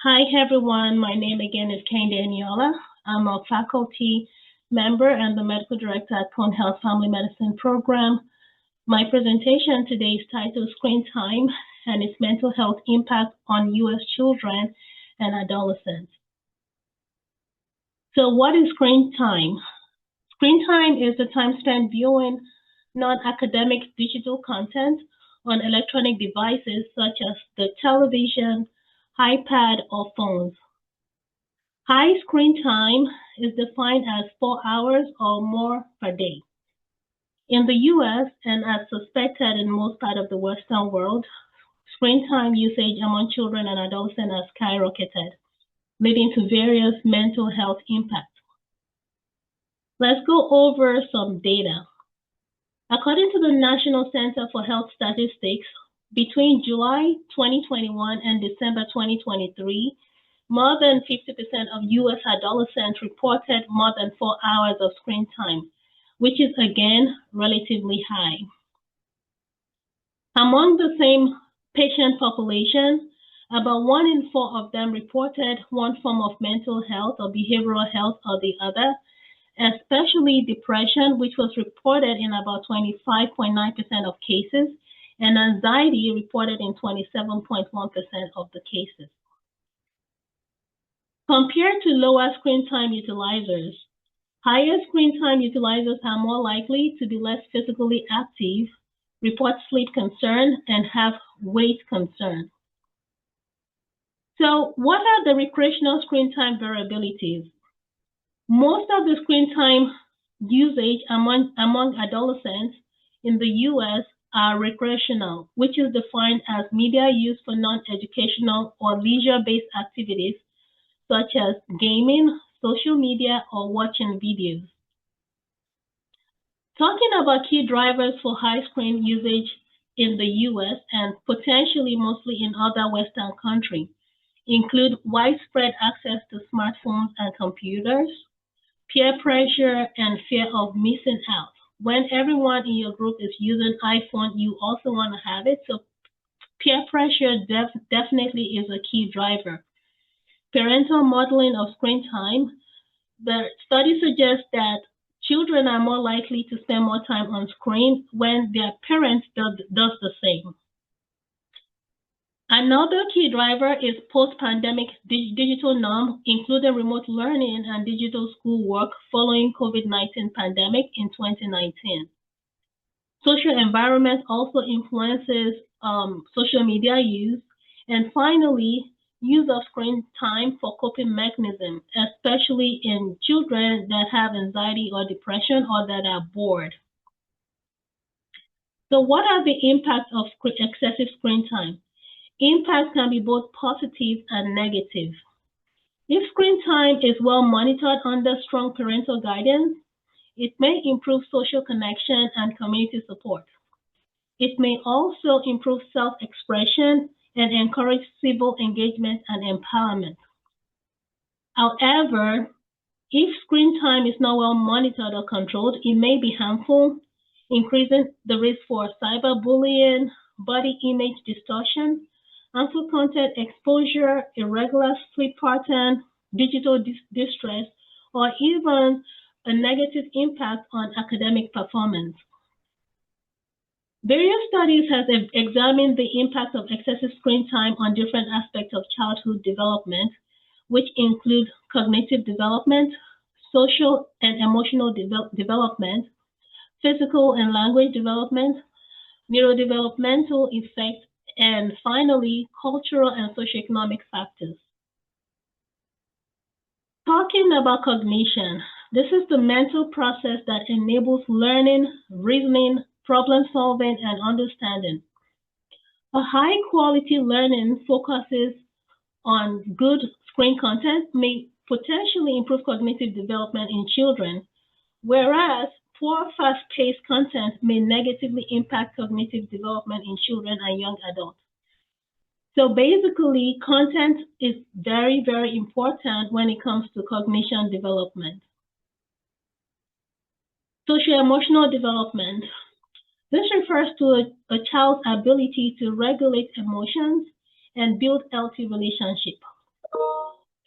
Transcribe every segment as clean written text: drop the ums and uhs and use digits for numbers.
Hi everyone, my name again is Kehinde Eniola. I'm a faculty member and the medical director at Pond Health Family Medicine Program. My presentation today is titled Screen Time and its Mental Health Impact on U.S. Children and Adolescents. So what is screen time? Screen time is the time spent viewing non-academic digital content on electronic devices such as the television, iPad, or phones. High screen time is defined as 4 hours or more per day. In the US, and as suspected in most parts of the Western world, screen time usage among children and adolescents has skyrocketed, leading to various mental health impacts. Let's go over some data. According to the National Center for Health Statistics, between July 2021 and December 2023, more than 50% of U.S. adolescents reported more than 4 hours of screen time, which is again relatively high. Among the same patient population, about 1 in 4 of them reported one form of mental health or behavioral health or the other, especially depression, which was reported in about 25.9% of cases, and anxiety reported in 27.1% of the cases. Compared to lower screen time utilizers, higher screen time utilizers are more likely to be less physically active, report sleep concern, and have weight concern. So what are the recreational screen time variabilities? Most of the screen time usage among adolescents in the U.S. are recreational, which is defined as media used for non-educational or leisure-based activities such as gaming, social media, or watching videos. Talking about key drivers for high screen usage in the U.S. and potentially mostly in other Western countries include widespread access to smartphones and computers, peer pressure, and fear of missing out. When everyone in your group is using iPhone, you also want to have it. So peer pressure definitely is a key driver. Parental modeling of screen time. The study suggests that children are more likely to spend more time on screen when their parents does the same. Another key driver is post-pandemic digital norm, including remote learning and digital schoolwork following COVID-19 pandemic in 2019. Social environment also influences social media use. And finally, use of screen time for coping mechanism, especially in children that have anxiety or depression or that are bored. So what are the impacts of excessive screen time? Impacts can be both positive and negative. If screen time is well monitored under strong parental guidance, it may improve social connection and community support. It may also improve self-expression and encourage civil engagement and empowerment. However, if screen time is not well monitored or controlled, it may be harmful, increasing the risk for cyberbullying, body image distortion, harmful content exposure, irregular sleep pattern, digital distress, or even a negative impact on academic performance. Various studies have examined the impact of excessive screen time on different aspects of childhood development, which include cognitive development, social and emotional development, physical and language development, neurodevelopmental effects, and finally, cultural and socioeconomic factors. Talking about cognition, this is the mental process that enables learning, reasoning, problem solving, and understanding. A high-quality learning focuses on good screen content may potentially improve cognitive development in children, whereas poor fast-paced content may negatively impact cognitive development in children and young adults. So basically, content is very, very important when it comes to cognition development. Social-emotional development. This refers to a child's ability to regulate emotions and build healthy relationships.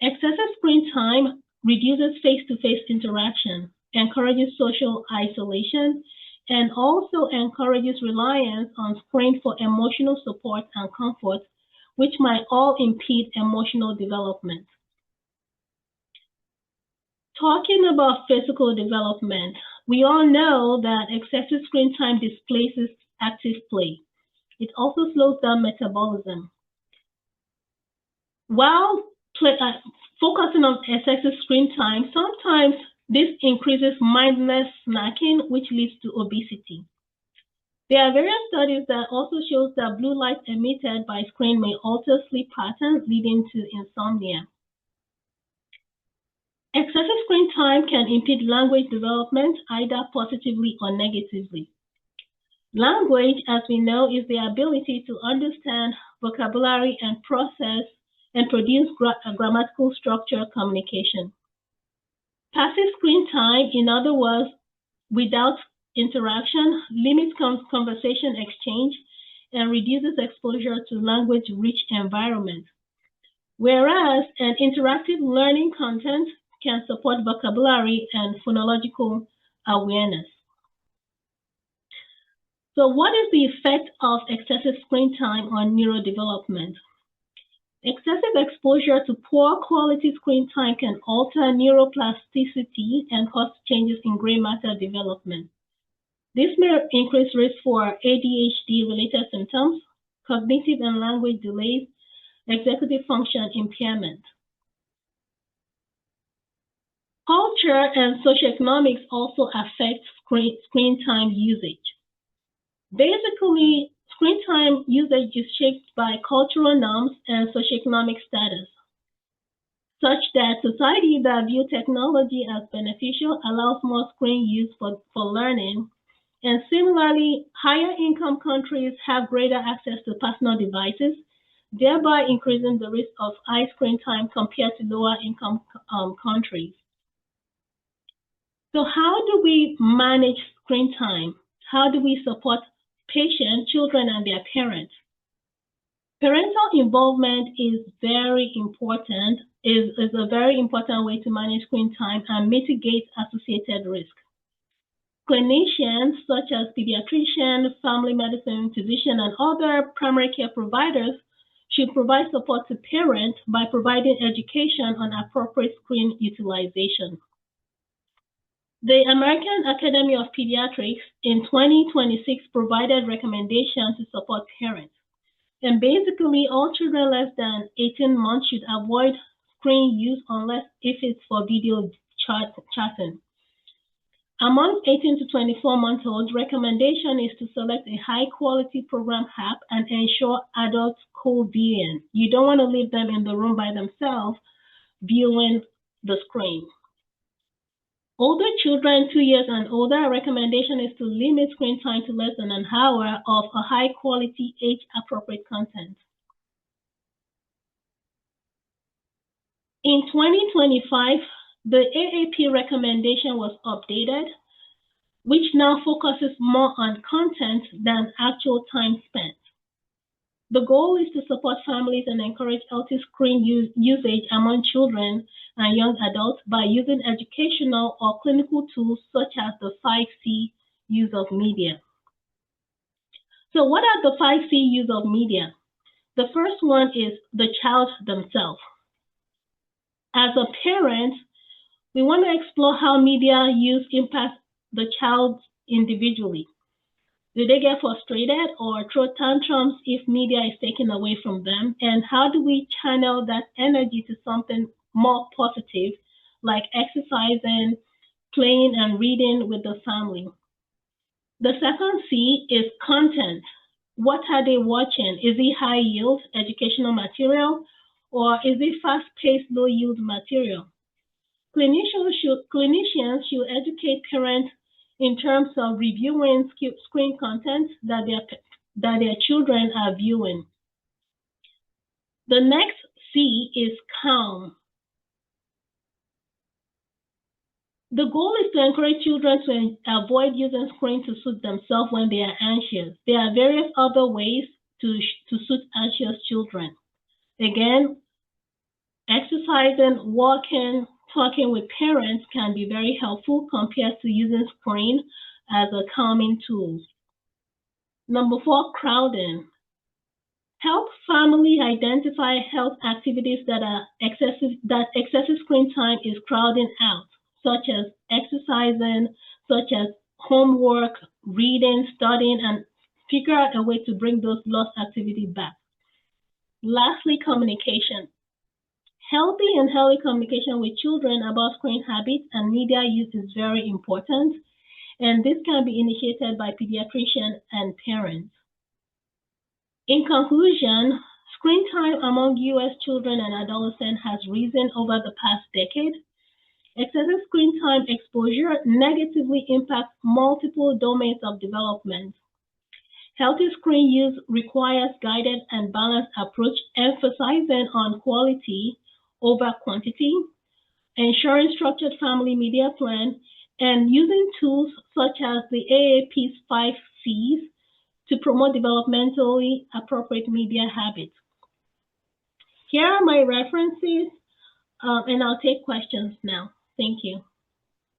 Excessive screen time reduces face-to-face interaction, encourages social isolation, and also encourages reliance on screen for emotional support and comfort, which might all impede emotional development. Talking about physical development, we all know that excessive screen time displaces active play. It also slows down metabolism. While focusing on excessive screen time, sometimes this increases mindless snacking, which leads to obesity. There are various studies that also show that blue light emitted by screen may alter sleep patterns, leading to insomnia. Excessive screen time can impede language development, either positively or negatively. Language, as we know, is the ability to understand vocabulary and process and produce grammatical structure communication. Passive screen time, in other words, without interaction, limits conversation exchange and reduces exposure to language-rich environments. Whereas an interactive learning content can support vocabulary and phonological awareness. So what is the effect of excessive screen time on neurodevelopment? Excessive exposure to poor quality screen time can alter neuroplasticity and cause changes in gray matter development. This may increase risk for ADHD-related symptoms, cognitive and language delays, executive function impairment. Culture and socioeconomics also affect screen time usage. Basically, screen time usage is shaped by cultural norms and socioeconomic status, such that societies that view technology as beneficial allows more screen use for learning, and similarly, higher income countries have greater access to personal devices, thereby increasing the risk of high screen time compared to lower income countries. So how do we manage screen time? How do we support patients, children, and their parents? Parental involvement is very important, is a very important way to manage screen time and mitigate associated risk. Clinicians such as pediatricians, family medicine physicians, and other primary care providers should provide support to parents by providing education on appropriate screen utilization. The American Academy of Pediatrics in 2026 provided recommendations to support parents. And basically, all children less than 18 months should avoid screen use unless if it's for video chatting. Among 18 to 24-month-olds, recommendation is to select a high-quality program app and ensure adult co-viewing. You don't want to leave them in the room by themselves viewing the screen. Older children, 2 years and older, a recommendation is to limit screen time to less than an hour of a high-quality, age-appropriate content. In 2025, the AAP recommendation was updated, which now focuses more on content than actual time spent. The goal is to support families and encourage healthy screen usage among children and young adults by using educational or clinical tools such as the 5C use of media. So what are the 5C use of media? The first one is the child themselves. As a parent, we want to explore how media use impacts the child individually. Do they get frustrated or throw tantrums if media is taken away from them? And how do we channel that energy to something more positive, like exercising, playing, and reading with the family? The second C is content. What are they watching? Is it high yield educational material, or is it fast-paced, low-yield material? Clinicians should educate parents in terms of reviewing screen content that their children are viewing. The next C is calm. The goal is to encourage children to avoid using screen to suit themselves when they are anxious. There are various other ways to suit anxious children. Again, exercise exercising, walking, talking with parents can be very helpful compared to using screen as a calming tool. Number 4, crowding. Help family identify health activities that excessive screen time is crowding out, such as exercising, such as homework, reading, studying, and figure out a way to bring those lost activities back. Lastly, communication. Healthy and healthy communication with children about screen habits and media use is very important, and this can be initiated by pediatricians and parents. In conclusion, screen time among U.S. children and adolescents has risen over the past decade. Excessive screen time exposure negatively impacts multiple domains of development. Healthy screen use requires guided and balanced approach, emphasizing on quality over quantity, ensuring structured family media plan, and using tools such as the AAP's 5 C's to promote developmentally appropriate media habits. Here are my references, and I'll take questions now. Thank you.